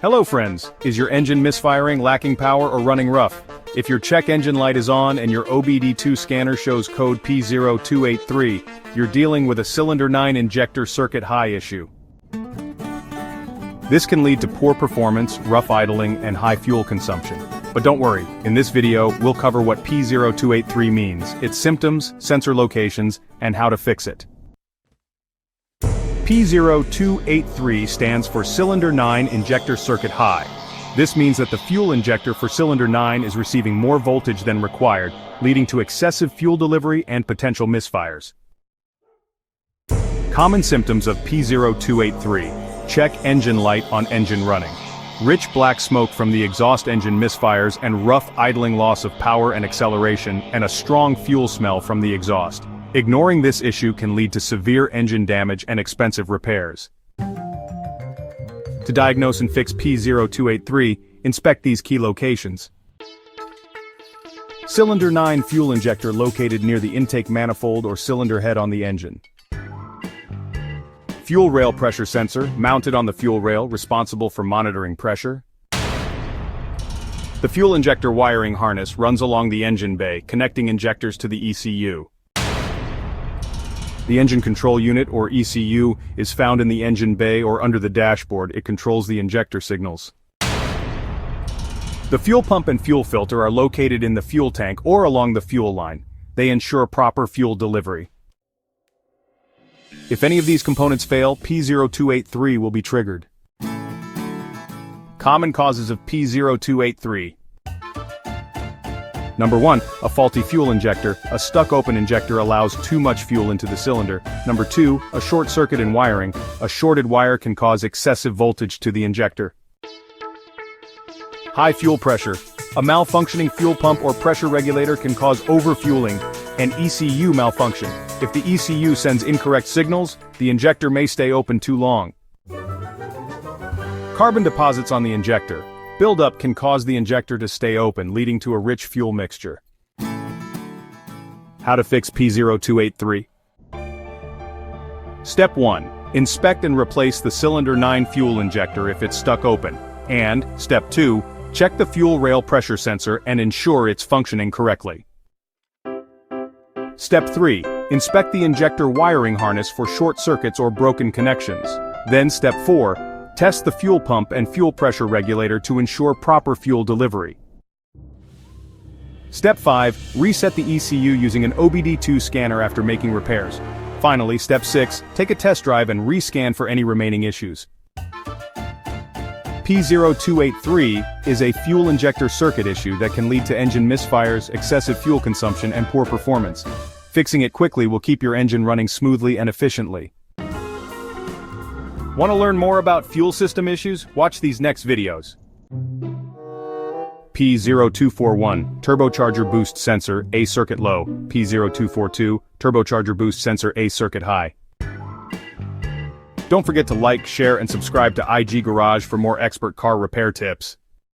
Hello friends, is your engine misfiring, lacking power, or running rough? If your check engine light is on and your obd2 scanner shows code P0283, you're dealing with a cylinder 9 injector circuit high issue. This can lead to poor performance, rough idling, and high fuel consumption. But don't worry, in this video, we'll cover what P0283 means, its symptoms, sensor locations, and how to fix it. P0283 stands for Cylinder 9 Injector Circuit High. This means that the fuel injector for cylinder 9 is receiving more voltage than required, leading to excessive fuel delivery and potential misfires. Common symptoms of P0283: check engine light on engine running, rich black smoke from the exhaust engine misfires and rough idling, loss of power and acceleration, and a strong fuel smell from the exhaust. Ignoring this issue can lead to severe engine damage and expensive repairs. To diagnose and fix P0283, inspect these key locations. Cylinder 9 fuel injector located near the intake manifold or cylinder head on the engine. Fuel rail pressure sensor, mounted on the fuel rail, responsible for monitoring pressure. The fuel injector wiring harness runs along the engine bay, connecting injectors to the ECU. The engine control unit, or ECU, is found in the engine bay or under the dashboard. It controls the injector signals. The fuel pump and fuel filter are located in the fuel tank or along the fuel line. They ensure proper fuel delivery. If any of these components fail, P0283 will be triggered. Common causes of P0283. Number 1, a faulty fuel injector. A stuck-open injector allows too much fuel into the cylinder. Number 2, a short circuit in wiring. A shorted wire can cause excessive voltage to the injector. High fuel pressure. A malfunctioning fuel pump or pressure regulator can cause overfueling and ECU malfunction. If the ECU sends incorrect signals, the injector may stay open too long. Carbon deposits on the injector. Buildup can cause the injector to stay open, leading to a rich fuel mixture. How to fix P0283? Step 1. Inspect and replace the cylinder 9 fuel injector if it's stuck open. And, Step 2, check the fuel rail pressure sensor and ensure it's functioning correctly. Step 3. Inspect the injector wiring harness for short circuits or broken connections. Then Step 4. Test the fuel pump and fuel pressure regulator to ensure proper fuel delivery. Step 5. Reset the ECU using an obd2 scanner after making repairs. Finally, Step 6. Take a test drive and rescan for any remaining issues. P0283 is a fuel injector circuit issue that can lead to engine misfires, excessive fuel consumption, and poor performance. Fixing it quickly will keep your engine running smoothly and efficiently. Want to learn more about fuel system issues? Watch these next videos. P0241, turbocharger boost sensor, A circuit low. P0242, turbocharger boost sensor, A circuit high. Don't forget to like, share, and subscribe to IG Garage for more expert car repair tips.